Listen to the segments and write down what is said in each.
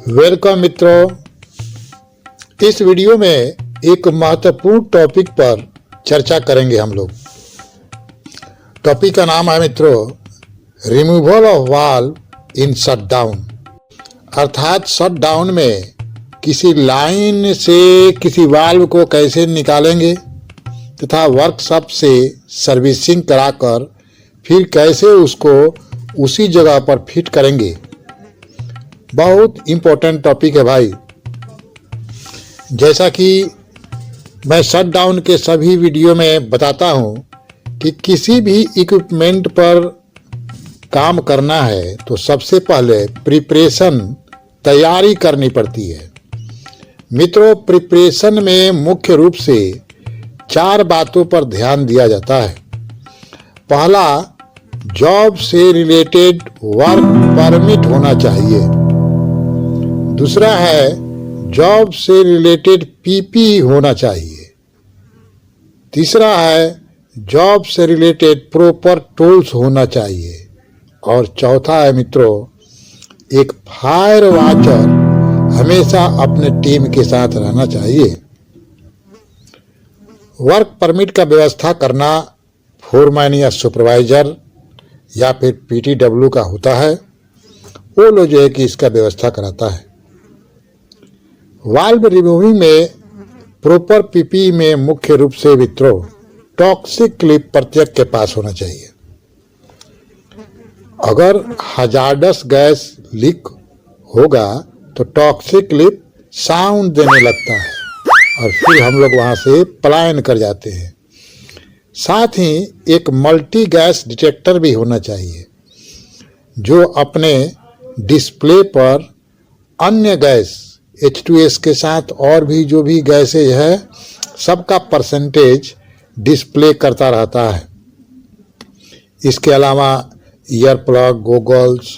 Welcome मित्रों, इस video में एक महत्वपूर्ण टॉपिक पर चर्चा करेंगे हम लोग। टॉपिक का नाम है मित्रों removal of valve in shutdown, अर्थात शटडाउन में किसी लाइन से किसी वाल्व को कैसे निकालेंगे तथा वर्कशॉप से सर्विसिंग कराकर फिर कैसे उसको उसी जगह पर फिट करेंगे। बहुत इम्पोर्टेंट टॉपिक है भाई। जैसा कि मैं शटडाउन के सभी वीडियो में बताता हूं कि किसी भी इक्विपमेंट पर काम करना है तो सबसे पहले प्रिपरेशन तैयारी करनी पड़ती है। मित्रों, प्रिपरेशन में मुख्य रूप से 4 बातों पर ध्यान दिया जाता है। पहला, जॉब से रिलेटेड वर्क परमिट होना चाहिए। दूसरा है जॉब से रिलेटेड पीपी होना चाहिए। तीसरा है जॉब से रिलेटेड प्रॉपर टूल्स होना चाहिए। और चौथा है मित्रों, एक फायर वॉचर हमेशा अपने टीम के साथ रहना चाहिए। वर्क परमिट का व्यवस्था करना फोरमैन या सुपरवाइजर या फिर पीटीडब्ल्यू का होता है। वो लोग जो है कि इसका व्यवस्था कराता है। वाल्व रिमूविंग में प्रॉपर पीपी में मुख्य रूप से मित्रों टॉक्सिक क्लिप प्रत्येक के पास होना चाहिए। अगर हजार्डस गैस लीक होगा तो टॉक्सिक क्लिप साउंड देने लगता है और फिर हम लोग वहां से पलायन कर जाते हैं। साथ ही एक मल्टी गैस डिटेक्टर भी होना चाहिए जो अपने डिस्प्ले पर अन्य गैस H2S के साथ और भी जो भी गैसेज है सबका परसेंटेज डिस्प्ले करता रहता है। इसके अलावा ear plug, goggles,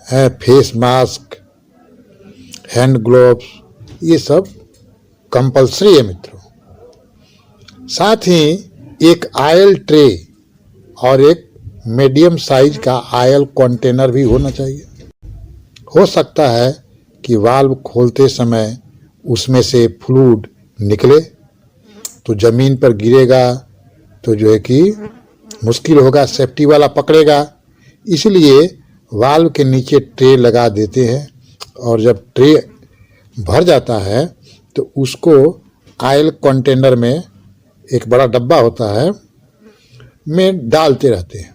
face mask, hand gloves, ये सब कंपलसरी है मित्रों। साथ ही एक आयल ट्रे और एक मीडियम साइज का आयल कंटेनर भी होना चाहिए। हो सकता है कि वाल्व खोलते समय उसमें से फ्लूइड निकले तो ज़मीन पर गिरेगा तो जो है कि मुश्किल होगा, सेफ्टी वाला पकड़ेगा। इसलिए वाल्व के नीचे ट्रे लगा देते हैं और जब ट्रे भर जाता है तो उसको आयल कंटेनर में, एक बड़ा डब्बा होता है, में डालते रहते हैं।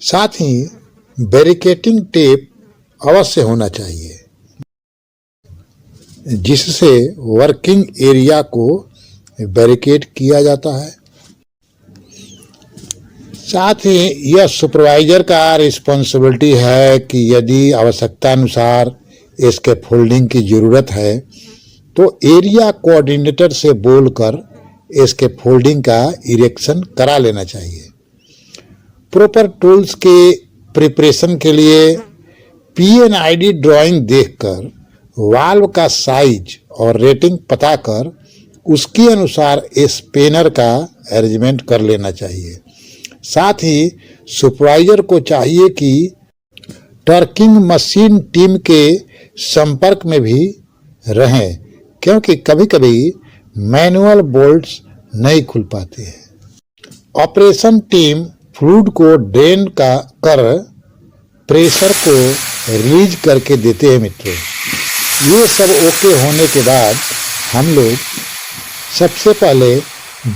साथ ही बैरिकेटिंग टेप अवश्य होना चाहिए जिससे वर्किंग एरिया को बैरिकेड किया जाता है। साथ ही यह सुपरवाइजर का रिस्पॉन्सिबिलिटी है कि यदि आवश्यकता अनुसार इसके फोल्डिंग की ज़रूरत है तो एरिया कोऑर्डिनेटर से बोलकर इसके फोल्डिंग का इरेक्शन करा लेना चाहिए। प्रॉपर टूल्स के प्रिपरेशन के लिए PNID ड्राइंग देखकर वाल्व का साइज और रेटिंग पता कर उसके अनुसार स्पेनर का अरेंजमेंट कर लेना चाहिए। साथ ही सुपरवाइजर को चाहिए कि टर्किंग मशीन टीम के संपर्क में भी रहें, क्योंकि कभी कभी मैनुअल बोल्ट्स नहीं खुल पाते हैं। ऑपरेशन टीम फ्लूइड को ड्रेन कर प्रेशर को रिलीज करके देते हैं मित्रों। ये सब ओके होने के बाद हम लोग सबसे पहले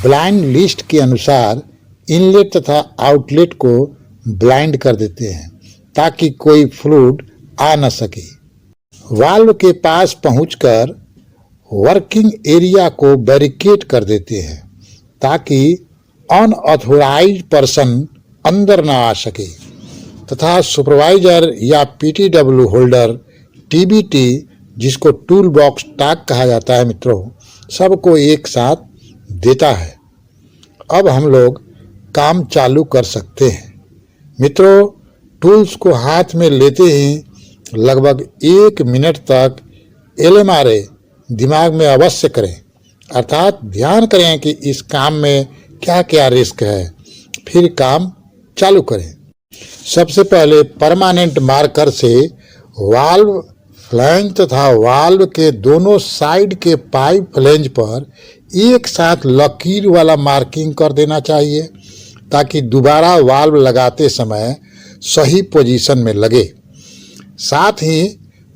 ब्लाइंड लिस्ट के अनुसार इनलेट तथा आउटलेट को ब्लाइंड कर देते हैं ताकि कोई फ्लूइड आ न सके। वाल्व के पास पहुंचकर वर्किंग एरिया को बैरिकेड कर देते हैं ताकि अनऑथोराइज्ड पर्सन अंदर न आ सके तथा सुपरवाइजर या पीटीडब्ल्यू होल्डर, TBT, जिसको टूल बॉक्स टैग कहा जाता है मित्रों, सबको एक साथ देता है। अब हम लोग काम चालू कर सकते हैं। मित्रों, टूल्स को हाथ में लेते ही लगभग 1 मिनट तक LMRA दिमाग में अवश्य करें, अर्थात ध्यान करें कि इस काम में क्या क्या रिस्क है, फिर काम चालू करें। सबसे पहले परमानेंट मार्कर से वाल्व फ्लैंज तथा वाल्व के दोनों साइड के पाइप फ्लैंज पर एक साथ लकीर वाला मार्किंग कर देना चाहिए ताकि दोबारा वाल्व लगाते समय सही पोजीशन में लगे। साथ ही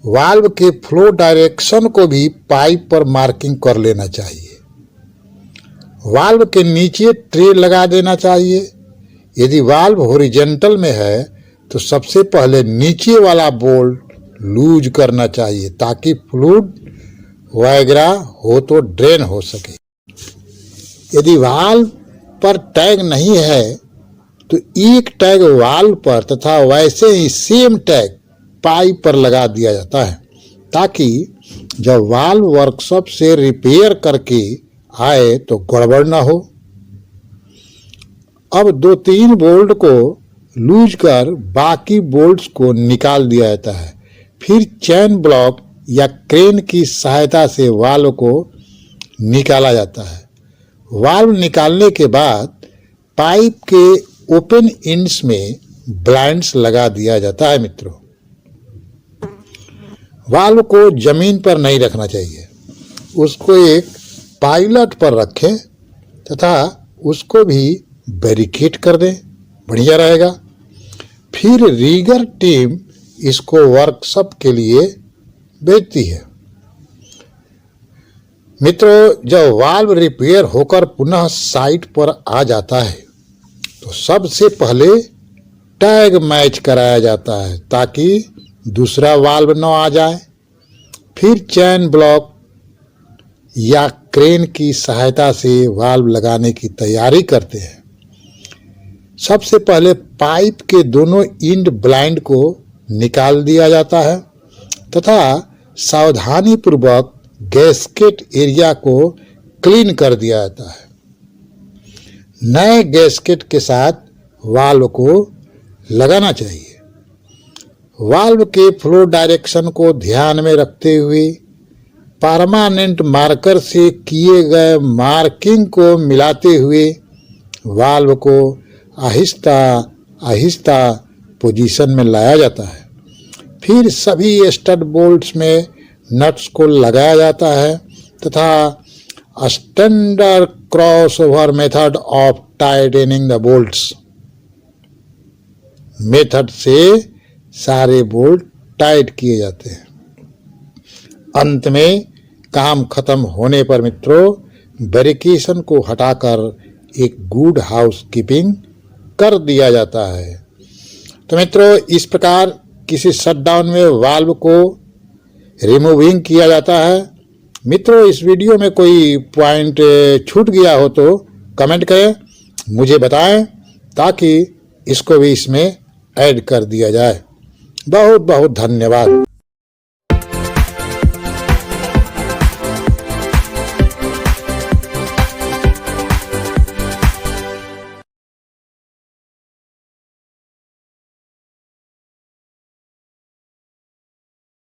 वाल्व के फ्लो डायरेक्शन को भी पाइप पर मार्किंग कर लेना चाहिए। वाल्व के नीचे ट्रे लगा देना चाहिए। यदि वाल्व हॉरिजॉन्टल में है तो सबसे पहले नीचे वाला बोल्ट लूज करना चाहिए ताकि फ्लूइड वगैरह हो तो ड्रेन हो सके। यदि वाल्व पर टैग नहीं है तो एक टैग वाल्व पर तथा वैसे ही सेम टैग पाइप पर लगा दिया जाता है ताकि जब वाल्व वर्कशॉप से रिपेयर करके आए तो गड़बड़ ना हो। अब 2-3 बोल्ट को लूज कर बाकी बोल्ट्स को निकाल दिया जाता है। फिर चैन ब्लॉक या क्रेन की सहायता से वाल्व को निकाला जाता है। वाल्व निकालने के बाद पाइप के ओपन एंड्स में ब्लाइंड्स लगा दिया जाता है। मित्रों, वाल्व को जमीन पर नहीं रखना चाहिए, उसको एक पाइलट पर रखें तथा उसको भी बैरिकेड कर दें, बढ़िया रहेगा। फिर रीगर टीम इसको वर्कशॉप के लिए भेजती है। मित्रों, जब वाल्व रिपेयर होकर पुनः साइट पर आ जाता है तो सबसे पहले टैग मैच कराया जाता है ताकि दूसरा वाल्व न आ जाए। फिर चैन ब्लॉक या क्रेन की सहायता से वाल्व लगाने की तैयारी करते हैं। सबसे पहले पाइप के दोनों एंड ब्लाइंड को निकाल दिया जाता है तथा सावधानी पूर्वक गैस्केट एरिया को क्लीन कर दिया जाता है। नए गैस्केट के साथ वाल्व को लगाना चाहिए। वाल्व के फ्लो डायरेक्शन को ध्यान में रखते हुए परमानेंट मार्कर से किए गए मार्किंग को मिलाते हुए वाल्व को आहिस्ता आहिस्ता पोजीशन में लाया जाता है। फिर सभी स्टड बोल्ट्स में नट्स को लगाया जाता है तथा standard crossover method of tightening the bolts method से सारे बोल्ट टाइट किए जाते हैं। अंत में काम खत्म होने पर मित्रों बैरिकेशन को हटाकर एक गुड हाउसकीपिंग कर दिया जाता है। तो मित्रों, इस प्रकार किसी शटडाउन में वाल्व को रिमूविंग किया जाता है। मित्रों, इस वीडियो में कोई पॉइंट छूट गया हो तो कमेंट करें, मुझे बताएं ताकि इसको भी इसमें ऐड कर दिया जाए। बहुत बहुत धन्यवाद।